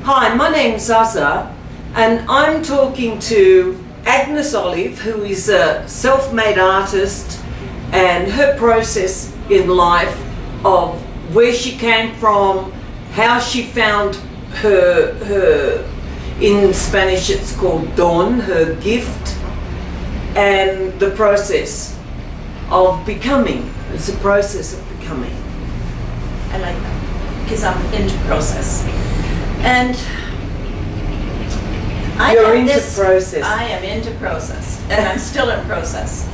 Hi, my name's Zaza, and I'm talking to Agnus Olive, who is a self-made artist, and her process in life of where she came from, how she found her in Spanish it's called don, her gift, and the process of becoming. It's a process of becoming. I like that because I'm into process. And You're into process. I am into process, and I'm still in process.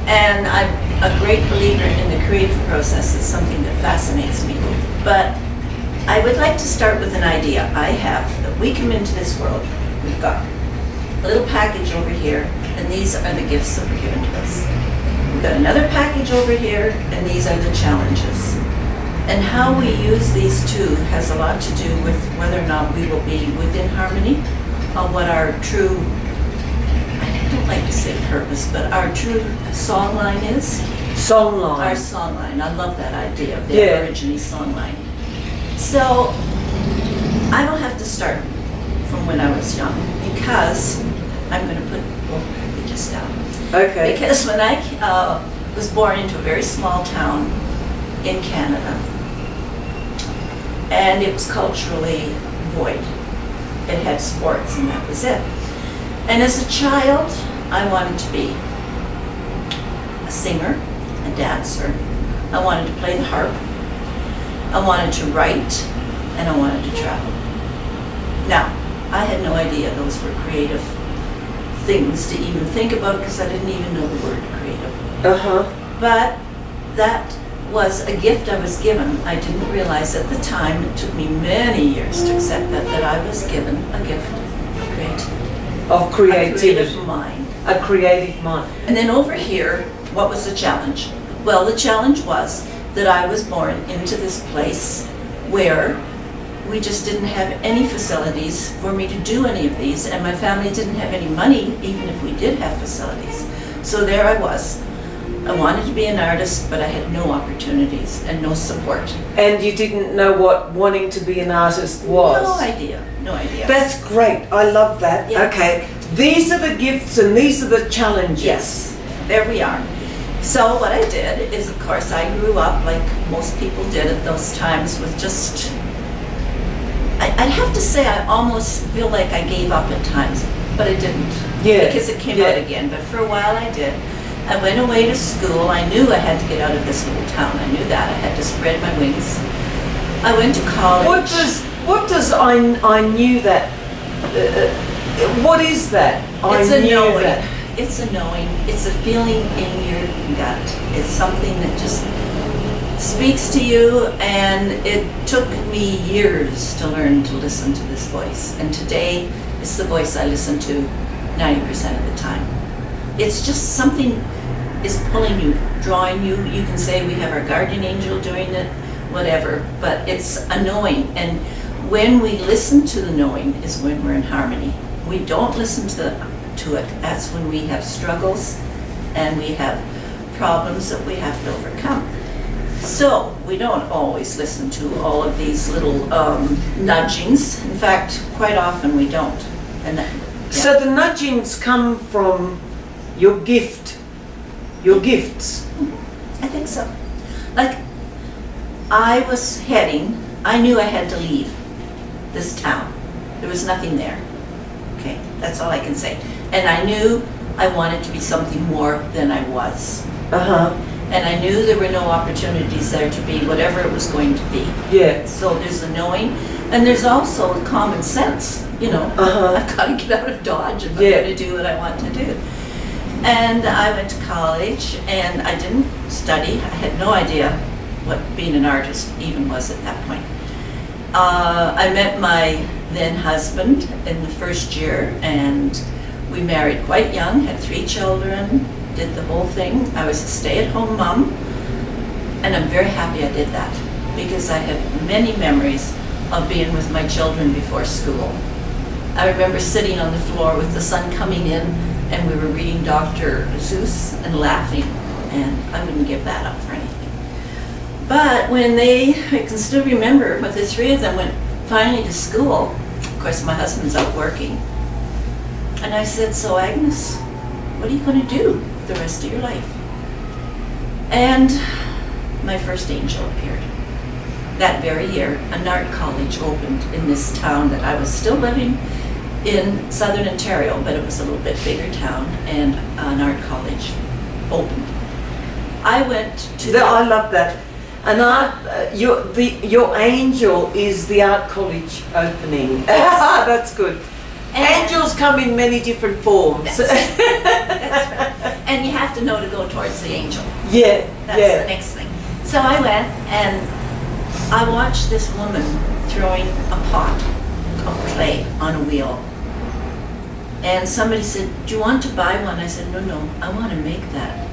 And I'm a great believer in the creative process. It's something that fascinates me. But I would like to start with an idea I have that we come into this world. We've got a little package over here, and these are the gifts that were given to us. We've got another package over here, and these are the challenges. And how we use these two has a lot to do with whether or not we will be within harmony on what our true, I don't like to say purpose, but our true song line is. Songline. Our song line. I love that idea of the Aborigine song line. So I will have to start from when I was young because I'm going to put both packages down. Okay. Because when I was born into a very small town in Canada, and it was culturally void. It had sports and that was it. And as a child, I wanted to be a singer, a dancer. I wanted to play the harp. I wanted to write, and I wanted to travel. Now, I had no idea those were creative things to even think about because I didn't even know the word creative. But that was a gift I was given. I didn't realize at the time, it took me many years to accept that I was given a gift of creativity. Of creativity. A creative mind. A creative mind. And then over here, what was the challenge? Well, the challenge was that I was born into this place where we just didn't have any facilities for me to do any of these, and my family didn't have any money, even if we did have facilities. So there I was. I wanted to be an artist, but I had no opportunities and no support. And you didn't know what wanting to be an artist was? No idea, no idea. That's great. I love that. Yeah. Okay. These are the gifts and these are the challenges. Yes, there we are. So what I did is, of course, I grew up like most people did at those times with just, I'd have to say I almost feel like I gave up at times, but I didn't. Yeah. Because it came out again, but for a while I did. I went away to school. I knew I had to get out of this little town. I knew that. I had to spread my wings. I went to college. What does I knew that, what is that? It's I a knew knowing. that. It's a knowing. It's a feeling in your gut. It's something that just speaks to you, and it took me years to learn to listen to this voice. And today, it's the voice I listen to 90% of the time. It's just something is pulling you, drawing you. You can say we have our guardian angel doing it, whatever, but it's a knowing. And when we listen to the knowing is when we're in harmony. We don't listen to it. That's when we have struggles and we have problems that we have to overcome. So we don't always listen to all of these little nudgings. In fact, quite often we don't. And that, yeah. So the nudgings come from your gift, your gifts. I think so. Like, I knew I had to leave this town. There was nothing there. Okay, that's all I can say. And I knew I wanted to be something more than I was. And I knew there were no opportunities there to be whatever it was going to be. Yeah. So there's a knowing, and there's also common sense, you know. I've got to get out of Dodge if I'm going to do what I want to do. And I went to college, and I didn't study. I had no idea what being an artist even was at that point. I met my then husband in the first year, and we married quite young, had 3 children, did the whole thing. I was a stay-at-home mom, and I'm very happy I did that because I have many memories of being with my children before school. I remember sitting on the floor with the sun coming in, and we were reading Dr. Seuss and laughing, and I wouldn't give that up for anything. But when I can still remember when the 3 of them went finally to school, of course, my husband's out working. And I said, so Agnes, what are you going to do the rest of your life? And my first angel appeared. That very year, an art college opened in this town that I was still living in southern Ontario, but it was a little bit bigger town, and an art college opened. I went to I love that. And your angel is the art college opening. That's good. And Angels come in many different forms. That's right. That's right. And you have to know to go towards the angel. Yeah, That's the next thing. So I went and I watched this woman throwing a pot of clay on a wheel. And somebody said, do you want to buy one? I said, no, I want to make that.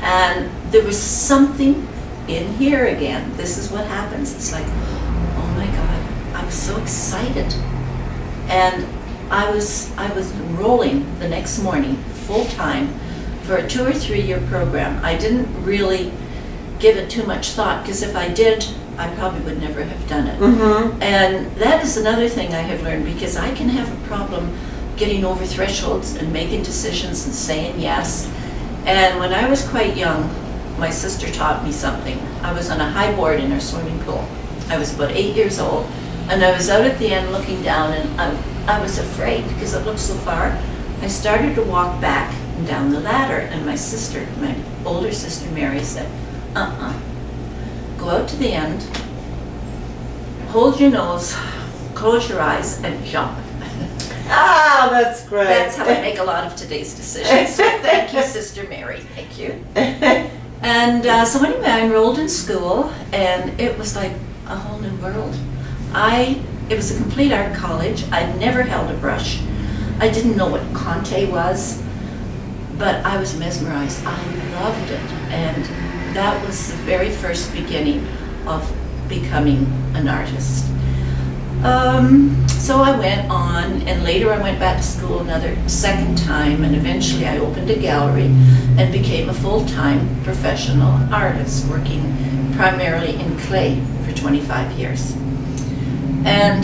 And there was something in here again. This is what happens. It's like, oh my God, I'm so excited. And I was enrolling the next morning full time for a 2 or 3 year program. I didn't really give it too much thought, because if I did, I probably would never have done it. Mm-hmm. And that is another thing I have learned, because I can have a problem getting over thresholds and making decisions and saying yes. And when I was quite young, my sister taught me something. I was on a high board in our swimming pool. I was about 8 years old, and I was out at the end looking down, and I was afraid because it looked so far. I started to walk back and down the ladder, and my sister, my older sister Mary, said, go out to the end, hold your nose, close your eyes, and jump. Ah, that's great. That's how I make a lot of today's decisions. So thank you, Sister Mary. Thank you. And so anyway, I enrolled in school, and it was like a whole new world. It was a complete art college. I'd never held a brush. I didn't know what Conte was, but I was mesmerized. I loved it. And that was the very first beginning of becoming an artist. So I went on, and later I went back to school another second time, and eventually I opened a gallery and became a full-time professional artist, working primarily in clay for 25 years. And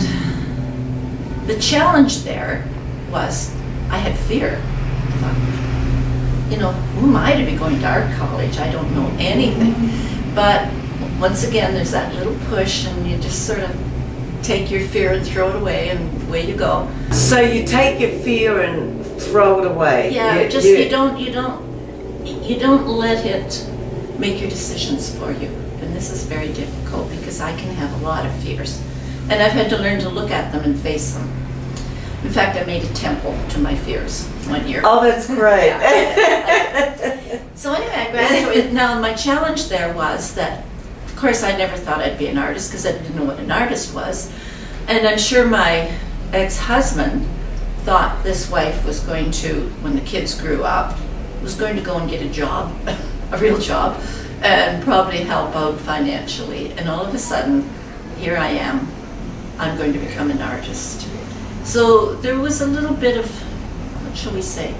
the challenge there was I had fear. I thought, who am I to be going to art college? I don't know anything. But once again, there's that little push, and you just sort of take your fear and throw it away, and away you go. So you take your fear and throw it away. Yeah, you don't let it make your decisions for you. And this is very difficult, because I can have a lot of fears. And I've had to learn to look at them and face them. In fact, I made a temple to my fears one year. Oh, that's great. So anyway, I graduated. Now, my challenge there was that, of course, I never thought I'd be an artist, because I didn't know what an artist was. And I'm sure my ex-husband thought this wife was going to, when the kids grew up, was going to go and get a job, a real job, and probably help out financially. And all of a sudden, here I am. I'm going to become an artist. So there was a little bit of, what shall we say,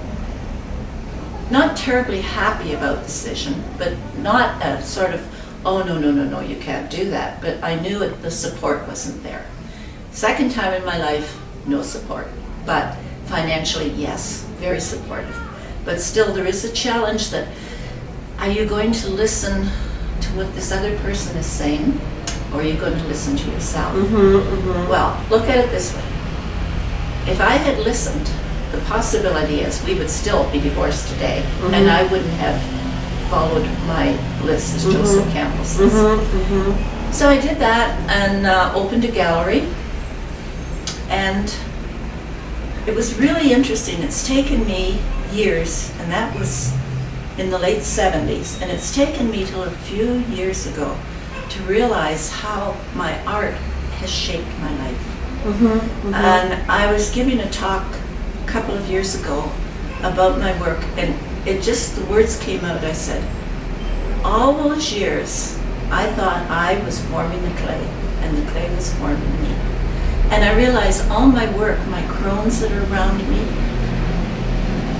not terribly happy about the decision, but not a sort of, oh, no, you can't do that. But I knew the support wasn't there. Second time in my life, no support. But financially, yes, very supportive. But still, there is a challenge that, are you going to listen to what this other person is saying, or are you going to listen to yourself? Well, look at it this way. If I had listened, the possibility is we would still be divorced today, and I wouldn't have followed my bliss, as Joseph Campbell says. So I did that, and opened a gallery, and it was really interesting. It's taken me years, and that was in the late 70s, and it's taken me till a few years ago to realize how my art has shaped my life. And I was giving a talk a couple of years ago about my work, and the words came out. I said, all those years I thought I was forming the clay, and the clay was forming me. And I realized all my work, my crones that are around me,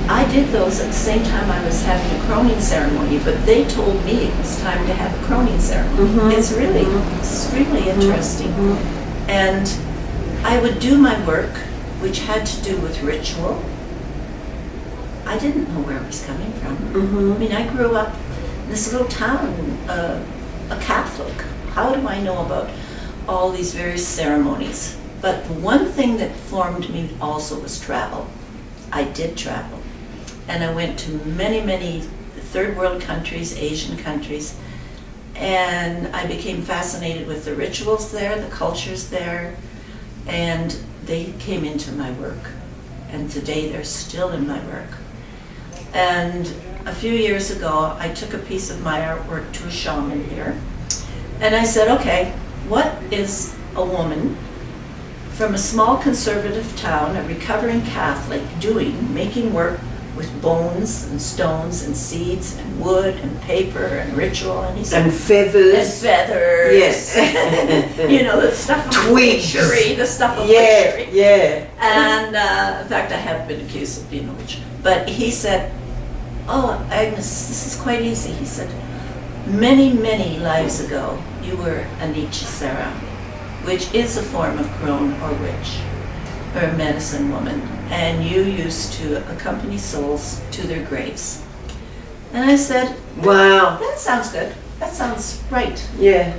I did those at the same time I was having a croning ceremony, but they told me it was time to have a croning ceremony. It's really extremely interesting. And I would do my work, which had to do with ritual. I didn't know where it was coming from. Mm-hmm. I mean, I grew up in this little town, a Catholic. How do I know about all these various ceremonies? But the one thing that formed me also was travel. I did travel. And I went to many, many third world countries, Asian countries, and I became fascinated with the rituals there, the cultures there, and they came into my work. And today they're still in my work. And a few years ago, I took a piece of my artwork to a shaman here, and I said, okay, what is a woman from a small conservative town, a recovering Catholic, doing, making work with bones and stones and seeds and wood and paper and ritual? And he said, And feathers. and feathers. Yes. You know, the stuff of Twigs. witchery, the stuff of Yeah, witchery. yeah. And in fact, I have been accused of being a witch. But he said, oh, Agnes, this is quite easy. He said, many, many lives ago, you were a Nichasera, which is a form of crone or witch, or a medicine woman, and you used to accompany souls to their graves. And I said, Wow. that sounds good. That sounds right. Yeah.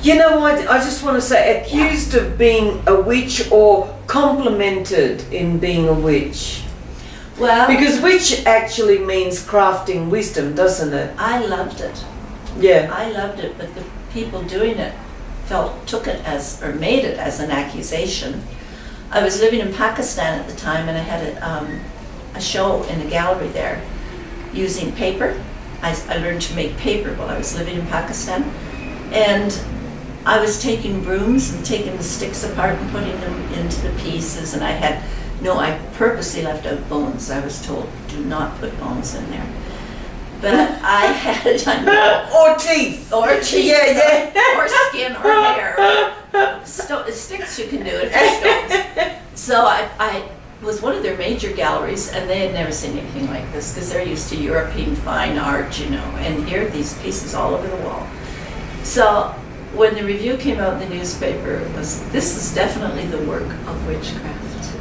You know what? I just want to say, accused of being a witch or complimented in being a witch. Well, Because witch actually means crafting wisdom, doesn't it? I loved it. Yeah. I loved it, but the people doing it took it as, or made it as an accusation. I was living in Pakistan at the time, and I had a show in a gallery there using paper. I learned to make paper while I was living in Pakistan, and I was taking brooms and taking the sticks apart and putting them into the pieces, and I purposely left out bones. I was told, do not put bones in there. But I had, I know, Or teeth. or teeth, Yeah, yeah. or skin, or hair. Sticks you can do it for stones. So I was one of their major galleries, and they had never seen anything like this, because they're used to European fine art, you know, and here are these pieces all over the wall. So when the review came out in the newspaper, it was, this is definitely the work of witchcraft.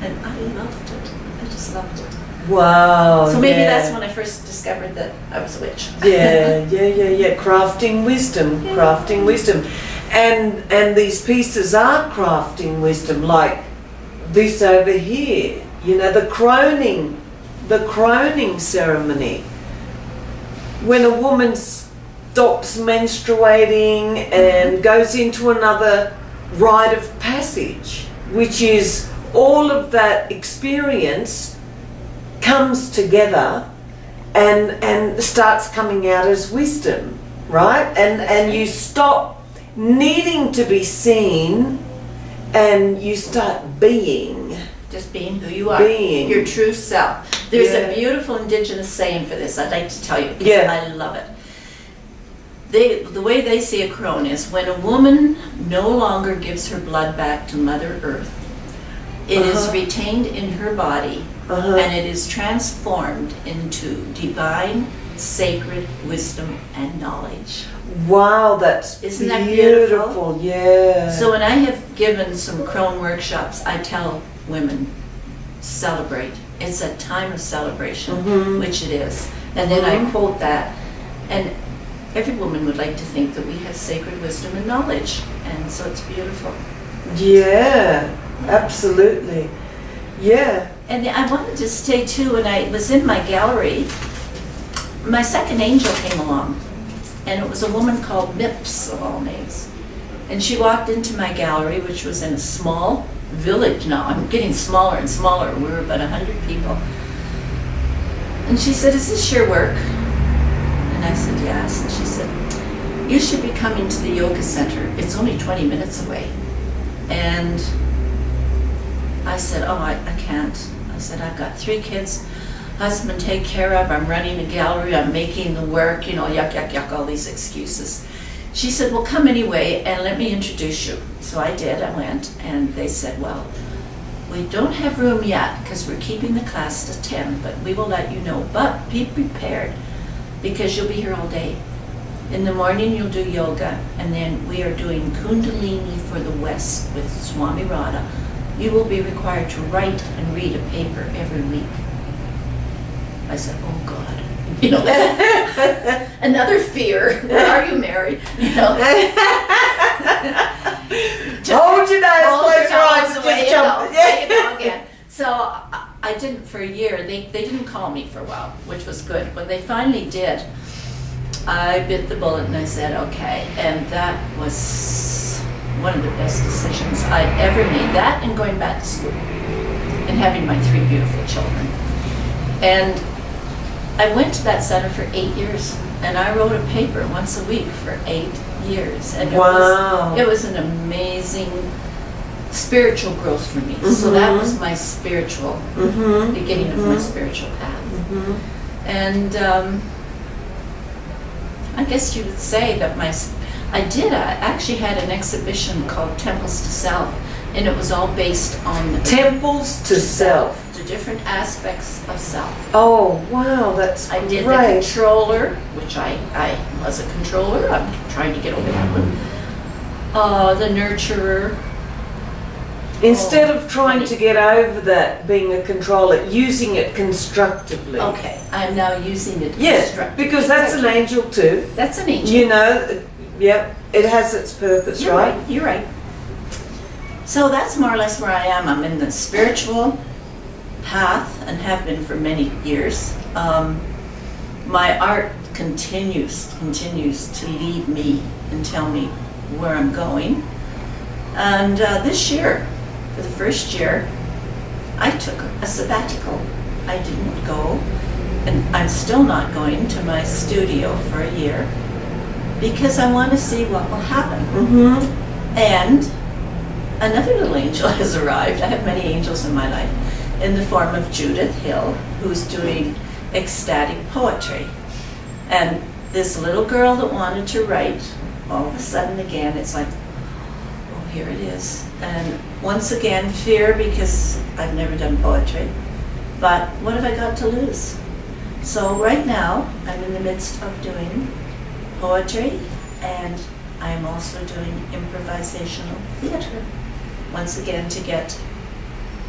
And I loved it. I just loved it. Wow. So maybe yeah. that's when I first discovered that I was a witch. Yeah. Crafting wisdom, crafting wisdom. And these pieces are crafting wisdom, like this over here. You know, the croning ceremony. When a woman stops menstruating and goes into another rite of passage, which is all of that experience comes together and starts coming out as wisdom, right? And you stop needing to be seen and you start being. Just being who you are. Being. Your true self. There's Yeah. a beautiful indigenous saying for this I'd like to tell you, because Yeah. I love it. The way they see a crone is when a woman no longer gives her blood back to Mother Earth, it is retained in her body and it is transformed into divine, sacred wisdom and knowledge. Wow, that's Isn't that beautiful? beautiful. Yeah. So when I have given some crone workshops, I tell women, celebrate. It's a time of celebration, which it is. And then I quote that. And every woman would like to think that we have sacred wisdom and knowledge. And so it's beautiful. Yeah, absolutely. Yeah. And I wanted to say too, when I was in my gallery, my second angel came along. And it was a woman called Mips, of all names. And she walked into my gallery, which was in a small village now. I'm getting smaller and smaller. We were about 100 people. And she said, is this your work? And I said, yes. And she said, you should be coming to the yoga center. It's only 20 minutes away. And I said, oh, I can't. I said, I've got 3 kids, husband take care of, I'm running a gallery, I'm making the work, you know, yuck, all these excuses. She said, well, come anyway and let me introduce you. So I did, I went, and they said, well, we don't have room yet because we're keeping the class to 10, but we will let you know. But be prepared because you'll be here all day. In the morning, you'll do yoga, and then we are doing Kundalini for the West with Swami Radha. You will be required to write and read a paper every week. I said, oh God. You know, another fear. Are you married? You know. Hold your nose, Hold close your your eyes, nose and away, just you know, jump. there you go again. So I didn't for a year. They didn't call me for a while, which was good. When they finally did, I bit the bullet and I said, okay. And that was one of the best decisions I ever made. That and going back to school and having my 3 beautiful children. And I went to that center for 8 years, and I wrote a paper once a week for 8 years. And Wow. it was an amazing spiritual growth for me. So that was my spiritual, beginning of my spiritual path. And I guess you would say that I actually had an exhibition called Temples to Self, and it was all based on Temples to self. the different aspects of self. Oh, wow, that's I did the great. controller, which I was a controller. I'm trying to get over that one. The nurturer. Instead of trying to get over that being a controller, using it constructively. Okay, I'm now using it. Yeah, constructively. because that's an angel too. That's an angel. You know, yeah, it has its purpose, You're right? right. You're right. So that's more or less where I am. I'm in the spiritual path and have been for many years. My art continues to lead me and tell me where I'm going. And this year, for the first year, I took a sabbatical. I didn't go, and I'm still not going to my studio for a year because I want to see what will happen. And another little angel has arrived. I have many angels in my life, in the form of Judith Hill, who's doing ecstatic poetry. And this little girl that wanted to write, all of a sudden again, it's like, oh, here it is. And once again, fear, because I've never done poetry. But what have I got to lose? So right now, I'm in the midst of doing poetry, and I'm also doing improvisational theater. Once again, to get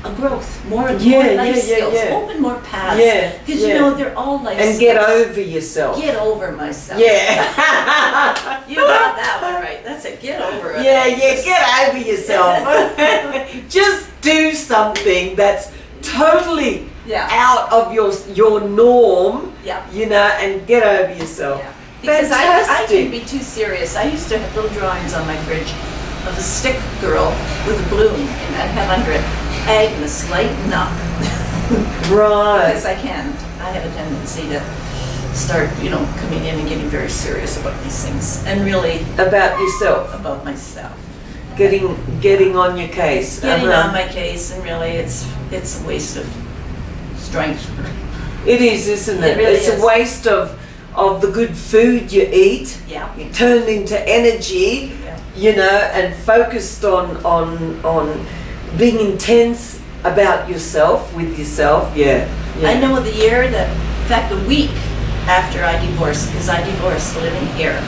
a growth, more life skills, open more paths. Because you know, they're all life skills. And get over yourself. Get over myself. Yeah. You got that one right. That's a get over it. Yeah, get over yourself. Just do something that's totally out of your norm, you know, and get over yourself. Yeah. Because I can be too serious. I used to have little drawings on my fridge of a stick girl with a balloon, and I'd have under it, Agnus, lighten up. Right. Because I can't. I have a tendency to start, you know, coming in and getting very serious about these things, and really about yourself, about myself, getting on your case, getting on my case, and really, it's a waste of strength. It is, isn't it? It really it's is. a waste of the good food you eat. Yeah. You turn into energy. You know, and focused on being intense about yourself, with yourself. Yeah. I know the year that, in fact, the week after I divorced, because I divorced living here,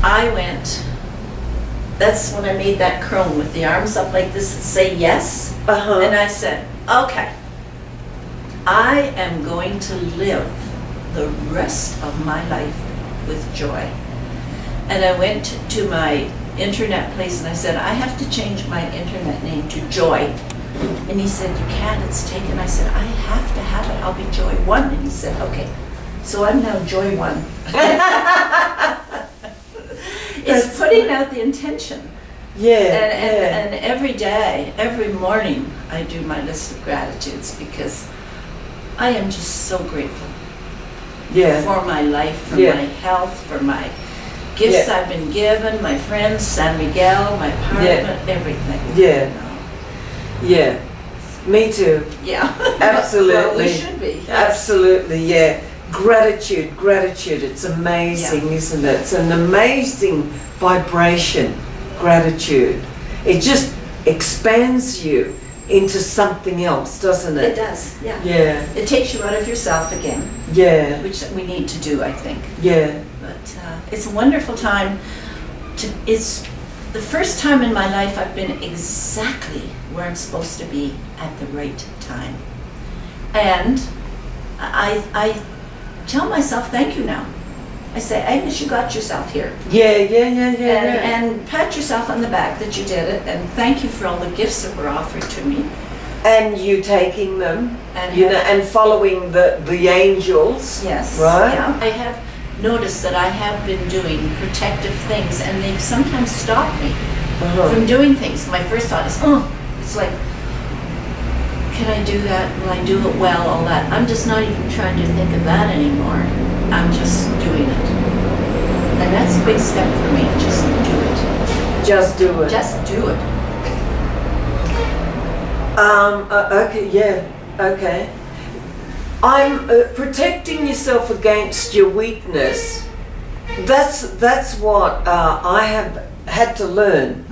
I went, that's when I made that crone with the arms up like this and say yes. And I said, okay, I am going to live the rest of my life with joy. And I went to my internet place and I said, I have to change my internet name to Joy. And he said, you can't, it's taken. I said, I have to have it, I'll be Joy 1. And he said, okay. So I'm now Joy 1. It's putting out the intention. And every day, every morning, I do my list of gratitudes because I am just so grateful for my life, for my health, for my gifts I've been given, my friends, San Miguel, my apartment, everything. Me too. Absolutely. Well, we should be. Absolutely, Gratitude. It's amazing, isn't it? It's an amazing vibration, gratitude. It just expands you into something else, doesn't It it? does, yeah. Yeah, It takes you out of yourself again, yeah, which we need to do, I think. yeah. But it's a wonderful time. It's the first time in my life I've been exactly where I'm supposed to be at the right time. And I tell myself thank you now. I say, Agnes, you got yourself here. Yeah. And pat yourself on the back that you did it, and thank you for all the gifts that were offered to me. And you taking them, And and following the angels. Yes. Right? Yeah. I have noticed that I have been doing protective things, and they've sometimes stopped me from doing things. My first thought is, it's like, can I do that? Will I do it well? All that. I'm just not even trying to think of that anymore. I'm just doing it. And that's a big step for me. Just do it. Just do it. Just do it. Okay, yeah, okay. I'm protecting yourself against your weakness. That's what I have had to learn,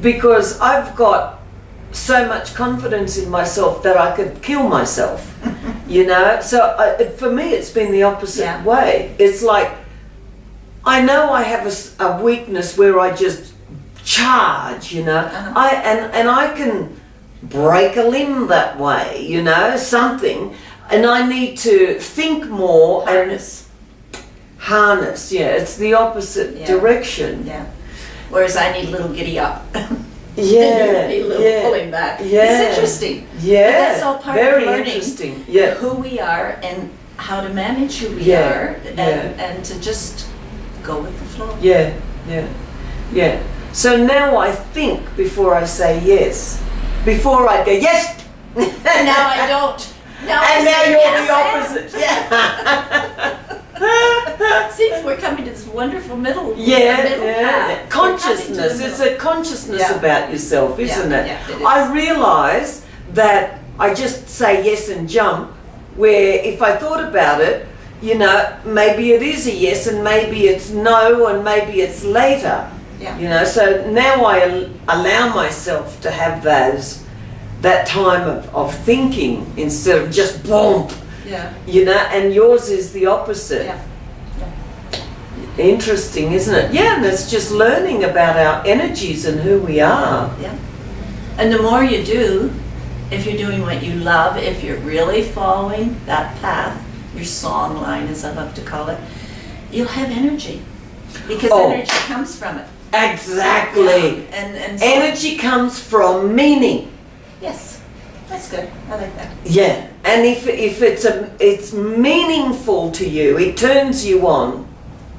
because I've got so much confidence in myself that I could kill myself, So for me, it's been the opposite way. It's like, I know I have a weakness where I just charge, I can break a limb that way, something, and I need to think more and harness. Yeah, it's the opposite direction. Yeah. Whereas I need a little giddy up. Yeah, a little pulling back. Yeah. It's interesting. Yeah, but that's all part very of learning interesting. Yeah, who we are and how to manage who we are, and to just go with the flow. Yeah. So now I think before I say yes. Before I go yes. And now I don't. Now and I now say you're yes, the opposite. Yeah. See, we're coming to this wonderful middle. Yeah. Path. Consciousness. It's a consciousness about yourself, isn't it? Yeah, it is. I realise that I just say yes and jump, where if I thought about it, maybe it is a yes and maybe it's no and maybe it's later. Yeah. So now I allow myself to have that time of thinking instead of just boom. Yeah. And yours is the opposite. Yeah. Interesting, isn't it? Yeah, and it's just learning about our energies and who we are. Yeah. And the more you do, if you're doing what you love, if you're really following that path, your song line, as I love to call it, you'll have energy. Because energy comes from it. Exactly. Yeah. And so energy comes from meaning. Yes. That's good. I like that. Yeah. And if it's meaningful to you, it turns you on,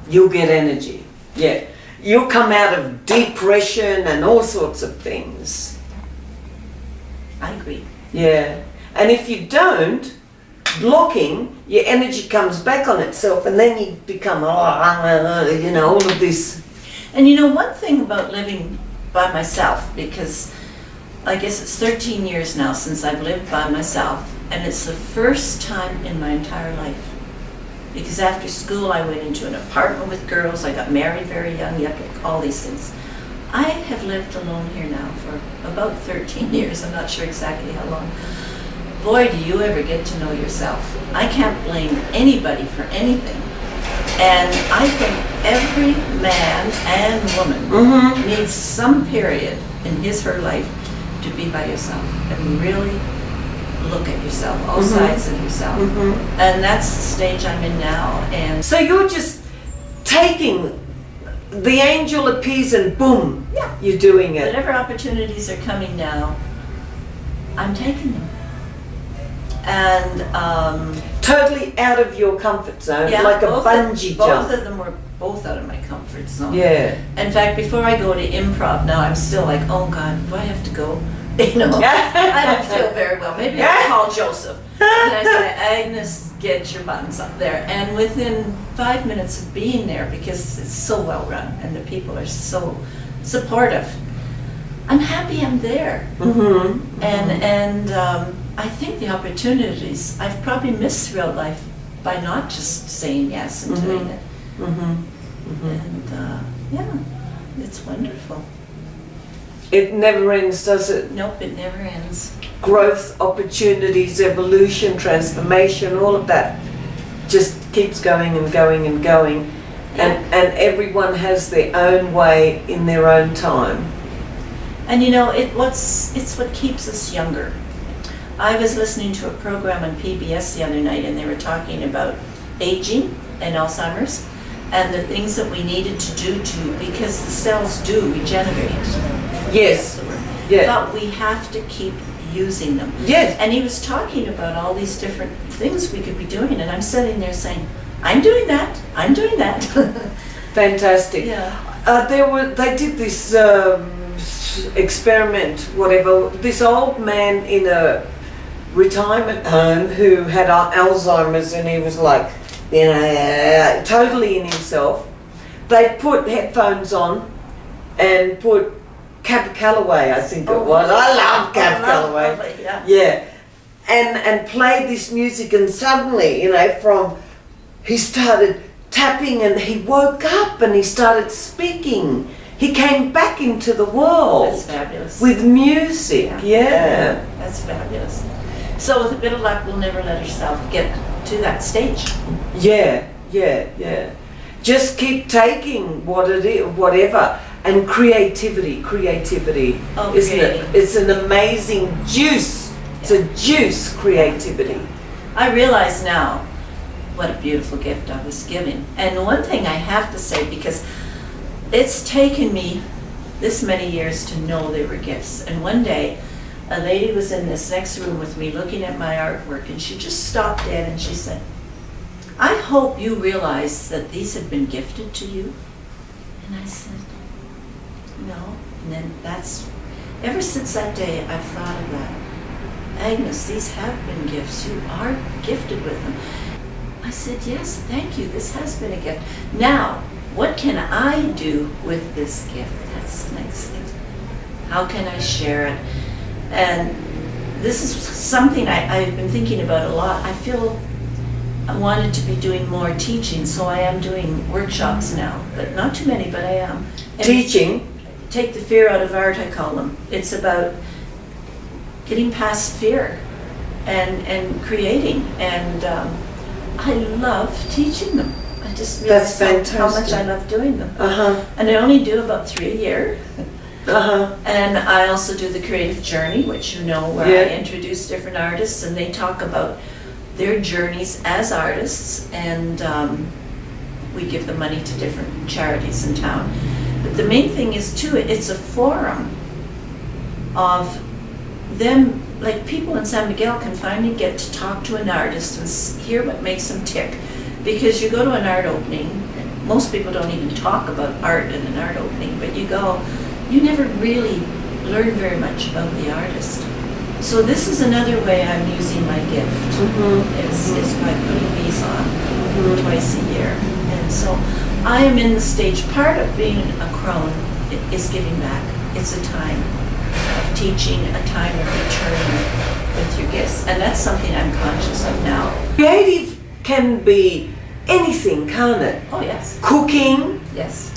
you'll get energy. Yeah. You'll come out of depression and all sorts of things. I agree. Yeah. And if you don't, blocking, your energy comes back on itself and then you become, all of this. And one thing about living by myself, because I guess it's 13 years now since I've lived by myself, and it's the first time in my entire life. Because after school I went into an apartment with girls, I got married very young, all these things. I have lived alone here now for about 13 years, I'm not sure exactly how long. Boy, do you ever get to know yourself. I can't blame anybody for anything. And I think every man and woman needs some period in her life to be by yourself and really look at yourself, all sides of yourself. And that's the stage I'm in now. And so you're just taking, the angel appears and boom, you're doing it. Whatever opportunities are coming now, I'm taking them. And totally out of your comfort zone, like a bungee jump. Both of them were both out of my comfort zone. Yeah. In fact, before I go to improv now, I'm still like, oh God, do I have to go? I don't feel very well. Maybe I'll call Joseph. And I say, Agnes, get your buttons up there. And within 5 minutes of being there, because it's so well run and the people are so supportive, I'm happy I'm there. And I think the opportunities I've probably missed throughout life by not just saying yes and doing it. And it's wonderful. It never ends, does it? Nope, it never ends. Growth, opportunities, evolution, transformation, all of that just keeps going and going and going. And everyone has their own way in their own time. And you know, it's what keeps us younger. I was listening to a program on PBS the other night, and they were talking about aging and Alzheimer's and the things that we needed to do because the cells do regenerate. Yes. Yeah. But we have to keep using them. Yes. And he was talking about all these different things we could be doing, and I'm sitting there saying, I'm doing that. Fantastic. Yeah. They did this experiment, whatever. This old man in a retirement home who had Alzheimer's, and he was like, you know, totally in himself. They put headphones on and put Cab Calloway, I think it was. I love Cab Calloway. Yeah. And played this music, and suddenly, you know, he started tapping, and he woke up and he started speaking. He came back into the world. That's fabulous. With music, yeah. That's fabulous. So with a bit of luck, we'll never let ourselves get to that stage. Yeah. Just keep taking what it is, whatever. And creativity, isn't it? It's an amazing juice. It's a juice, creativity. I realize now what a beautiful gift I was given. And one thing I have to say, because it's taken me this many years to know they were gifts. And one day, a lady was in this next room with me looking at my artwork, and she just stopped dead and she said, I hope you realize that these have been gifted to you. And I said, no. And then ever since that day, I've thought of that. Agnes, these have been gifts. You are gifted with them. I said, yes, thank you. This has been a gift. Now, what can I do with this gift? That's the next thing. How can I share it? And this is something I've been thinking about a lot. I feel I wanted to be doing more teaching, so I am doing workshops now, but not too many, but I am. And teaching? Take the fear out of art, I call them. It's about getting past fear and creating, and I love teaching them. I just realized how much I love doing them. And I only do about 3 a year. And I also do the creative journey, which you know, where I introduce different artists and they talk about their journeys as artists, and we give the money to different charities in town. But the main thing is too, it's a forum of them, like people in San Miguel can finally get to talk to an artist and hear what makes them tick. Because you go to an art opening, and most people don't even talk about art in an art opening, but you go, you never really learn very much about the artist. So this is another way I'm using my gift, is by putting these on twice a year. And so I am in the stage, part of being a crone is giving back. It's a time of teaching, a time of returning with your gifts. And that's something I'm conscious of now. Creative can be anything, can't it? Oh, yes. Cooking. Yes.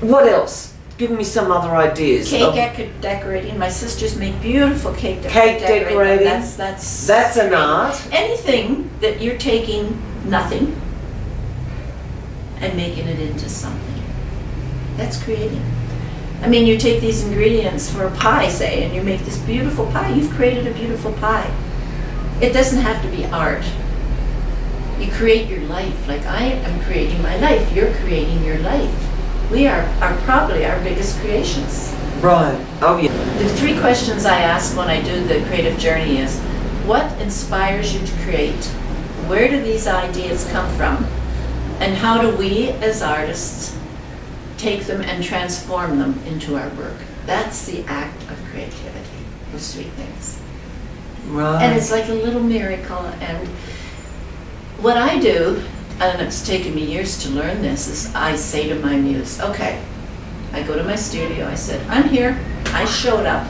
What else? Give me some other ideas. Cake decorating. My sisters make beautiful cake decorating. That's an art. Anything that you're taking nothing and making it into something. That's creating. I mean, you take these ingredients for a pie, say, and you make this beautiful pie. You've created a beautiful pie. It doesn't have to be art. You create your life. Like I am creating my life. You're creating your life. We are probably our biggest creations. Right. Oh, yeah. The 3 questions I ask when I do the creative journey is, what inspires you to create? Where do these ideas come from? And how do we as artists take them and transform them into our work? That's the act of creativity, those 3 things. Right. And it's like a little miracle. And what I do, and it's taken me years to learn this, is I say to my muse, okay, I go to my studio, I said, I'm here, I showed up,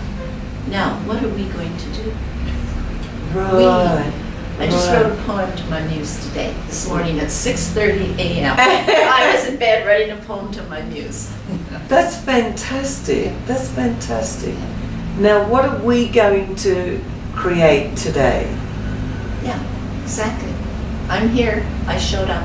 now what are we going to do? Right. I just wrote a poem to my muse today, this morning at 6:30 a.m. I was in bed writing a poem to my muse. That's fantastic. That's fantastic. Now, what are we going to create today? Yeah, exactly. I'm here. I showed up.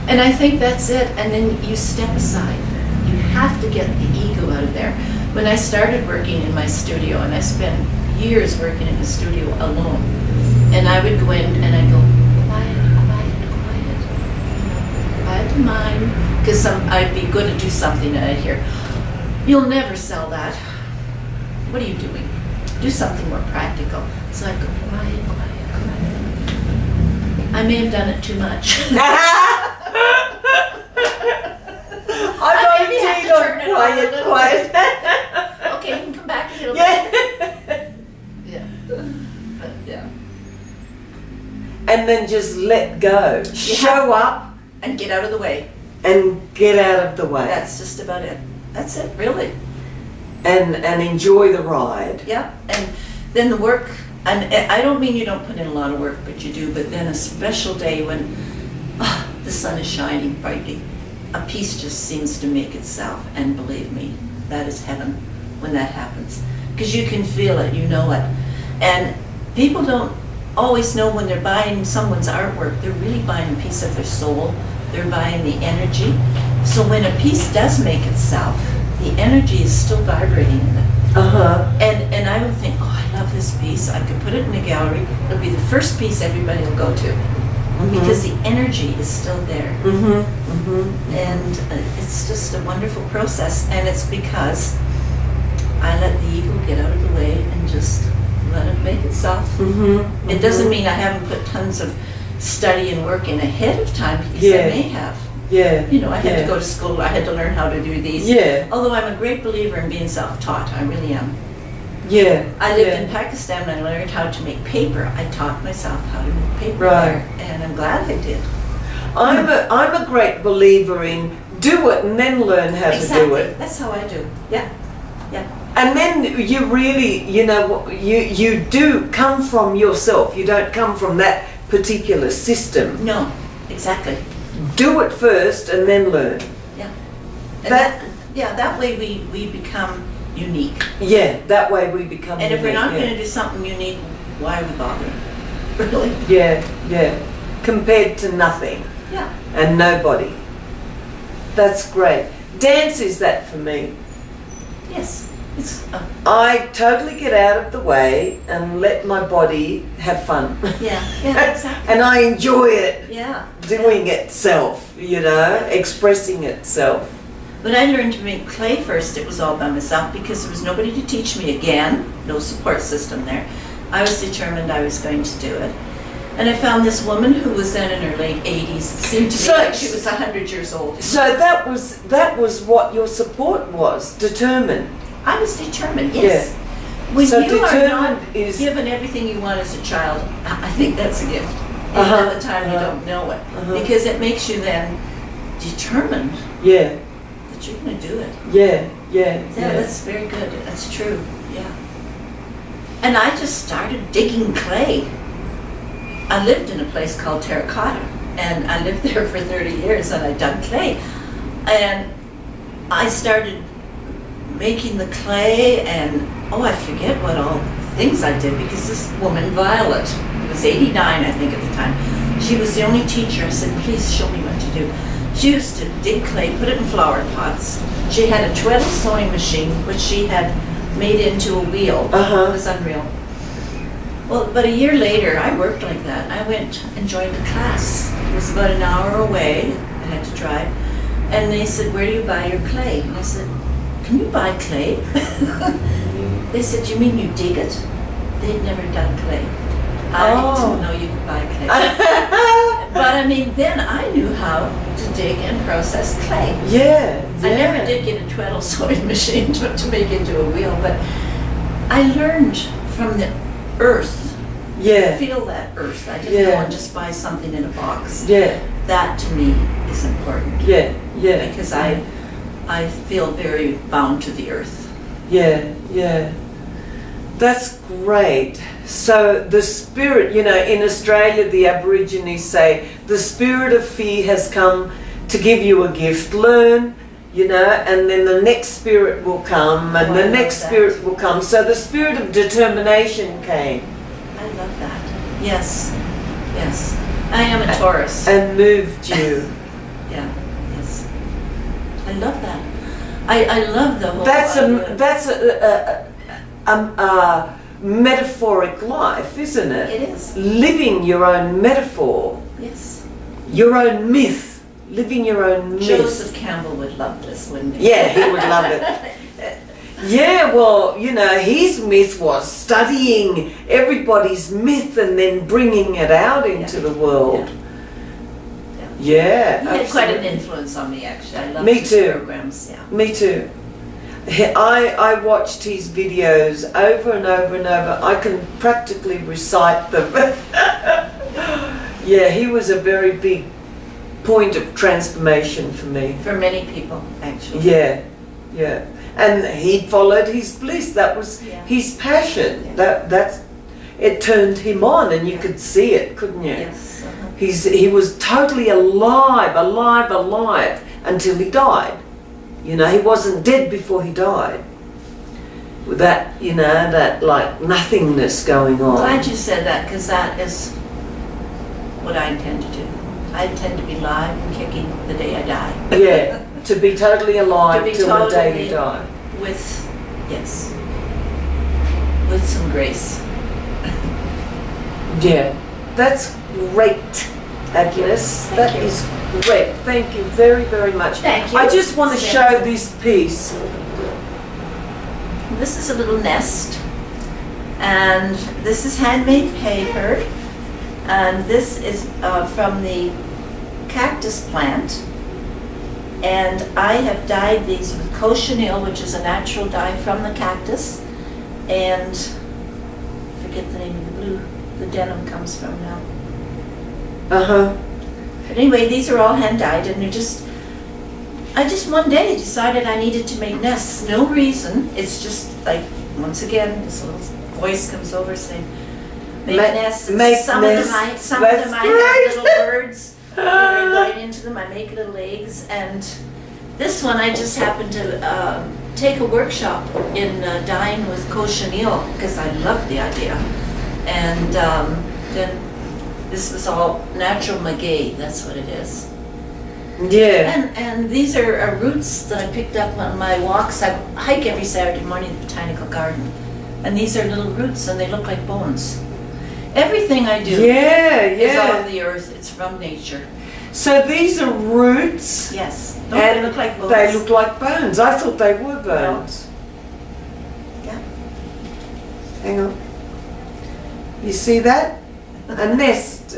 And I think that's it. And then you step aside. You have to get the ego out of there. When I started working in my studio, and I spent years working in the studio alone, and I would go in and I'd go, quiet, quiet, quiet. Quiet the mind. Because I'd be going to do something and I'd hear, you'll never sell that. What are you doing? Do something more practical. So I'd go, quiet, quiet, quiet. I may have done it too much. I'm OT on quiet, quiet. Okay, you can come back a little Yeah. bit. Yeah. But yeah. And then just let go. Show up And get out of the way. and get out of the way. That's just about it. That's it, really. And enjoy the ride. Yeah. And then the work, and I don't mean you don't put in a lot of work, but you do, but then a special day when the sun is shining brightly, a piece just seems to make itself, and believe me, that is heaven when that happens. Because you can feel it, you know it. And people don't always know when they're buying someone's artwork, they're really buying a piece of their soul, they're buying the energy. So when a piece does make itself, the energy is still vibrating in it. Uh-huh. And I would think, oh, I love this piece, I could put it in a gallery, it'll be the first piece everybody will go to. Because the energy is still there. And it's just a wonderful process, and it's because I let the ego get out of the way and just let it make itself. It doesn't mean I haven't put tons of study and work in ahead of time, because I may have. Yeah. You know, I had to go to school, I had to learn how to do these. Yeah. Although I'm a great believer in being self-taught, I really am. Yeah. I lived in Pakistan and I learned how to make paper. I taught myself how to make paper there, and I'm glad I did. I'm a great believer in do it and then learn how to do it. That's how I do. Yeah. Yeah. And then you really, you know, you do come from yourself. You don't come from that particular system. No, exactly. Do it first and then learn. Yeah. And that way we become unique. Yeah, that way we become And if we're unique, not going to do something unique, why are we bothering? Really? Yeah, yeah. Compared to nothing Yeah. and nobody. That's great. Dance is that for me. Yes. It's I totally get out of the way and let my body have fun. yeah, exactly. And I enjoy it Yeah. doing itself, you know, expressing itself. When I learned to make clay first, it was all by myself because there was nobody to teach me again, no support system there. I was determined I was going to do it. And I found this woman who was then in her late 80s, seemed to me like she was 100 years old. So that was what your support was, determined. I was determined, yes. Yeah. When So you are determined not is- given everything you want as a child, I think that's a gift. And Uh-huh, at the time you uh-huh, don't know it. uh-huh. Because it makes you then determined Yeah, that you're going to do it. yeah, yeah, Yeah, that's very good. That's true. Yeah. And I just started digging clay. I lived in a place called Terracotta, and I lived there for 30 years, and I dug clay. And I started making the clay, and I forget what all things I did, because this woman, Violet, who was 89, I think, at the time, she was the only teacher. I said, please show me what to do. She used to dig clay, put it in flower pots. She had a twiddle sewing machine, which she had made into a wheel. Uh-huh. It was unreal. Well, but a year later, I worked like that. I went and joined a class. It was about an hour away. I had to drive. And they said, where do you buy your clay? And I said, can you buy clay? They said, you mean you dig it? They'd never done clay. I didn't know you could buy clay. But I mean, then I knew how to dig and process clay. Yeah, I never did get a twiddle sewing machine to make into a wheel, but I learned from the earth. Yeah, Feel that earth. I didn't go and just buy something in a box. yeah, That to me is important. yeah, yeah. Because I feel very bound to the earth. Yeah, yeah. That's great. So the spirit, you know, in Australia, the Aborigines say, the spirit of fear has come to give you a gift. Learn, you know, and then the next spirit will come, and Oh, the I next love spirit that. will come. So the spirit of determination came I love that. Yes, yes. I am a Taurus. and moved you. Yeah, yes. I love that. I love the whole That's idea. that's a metaphoric life, isn't it? It is. Living your own metaphor, Yes. your own myth, living your own myth. Joseph Campbell would love this, wouldn't he? Yeah, he would love it. Yeah, well, you know, his myth was studying everybody's myth and then bringing it out into the world. Yeah, He had quite an absolutely. influence on me, actually. I love Me his too. programs. Yeah. Me too. I watched his videos over and over and over. I can practically recite them. Yeah, he was a very big point of transformation for me. For many people, actually. Yeah, yeah. And he followed his bliss. That was Yeah. his passion. Yeah. That's it turned him on, and you could see it, couldn't you? Yes. He was totally alive until he died. You know, he wasn't dead before he died. With that, you know, that like nothingness going on. Glad you said that, because that is what I intend to do. I intend to be live and kicking the day I die. Yeah, to be totally alive To be till the day you totally- die. With, yes, with some grace. Yeah, that's great, Agnes. Thank That you. is great. Thank you very, very much. Thank you. I just want to It's show beautiful. this piece. This is a little nest, and this is handmade paper, and this is from the cactus plant, and I have dyed these with cochineal, which is a natural dye from the cactus, and I forget the name of the blue the denim comes from now. Uh-huh. But anyway, these are all hand dyed, and I just one day decided I needed to make nests. No reason. It's just like, once again, this little voice comes over saying, make nests. Make some nests. of them I That's have great. little birds that are going into them. I make little eggs, and this one I just happened to take a workshop in dyeing with cochineal because I loved the idea, and then this was all natural maguey. That's what it is. Yeah. And these are roots that I picked up on my walks. I hike every Saturday morning at the Botanical Garden. And these are little roots, and they look like bones. Everything I do Yeah, is yeah. of the earth. It's from nature. So these are roots. Yes. Don't they And look like bones? they look like bones. I thought they were bones. Yeah. Hang on. You see that? A nest.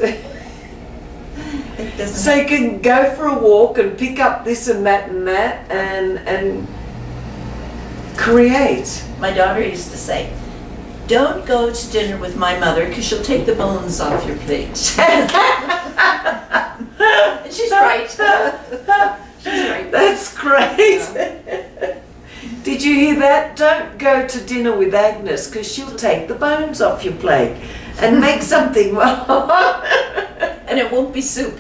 It doesn't. So you can go for a walk and pick up this and that and create. My daughter used to say, "Don't go to dinner with my mother because she'll take the bones off your plate." And she's right. She's right. That's great. Did you hear that? Don't go to dinner with Agnes because she'll take the bones off your plate and make something wrong. And it won't be soup.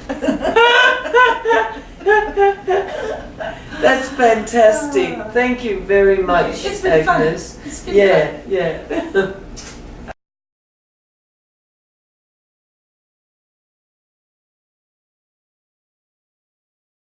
That's fantastic. Thank you very much, It's been fun. Agnes. It's been Yeah, yeah.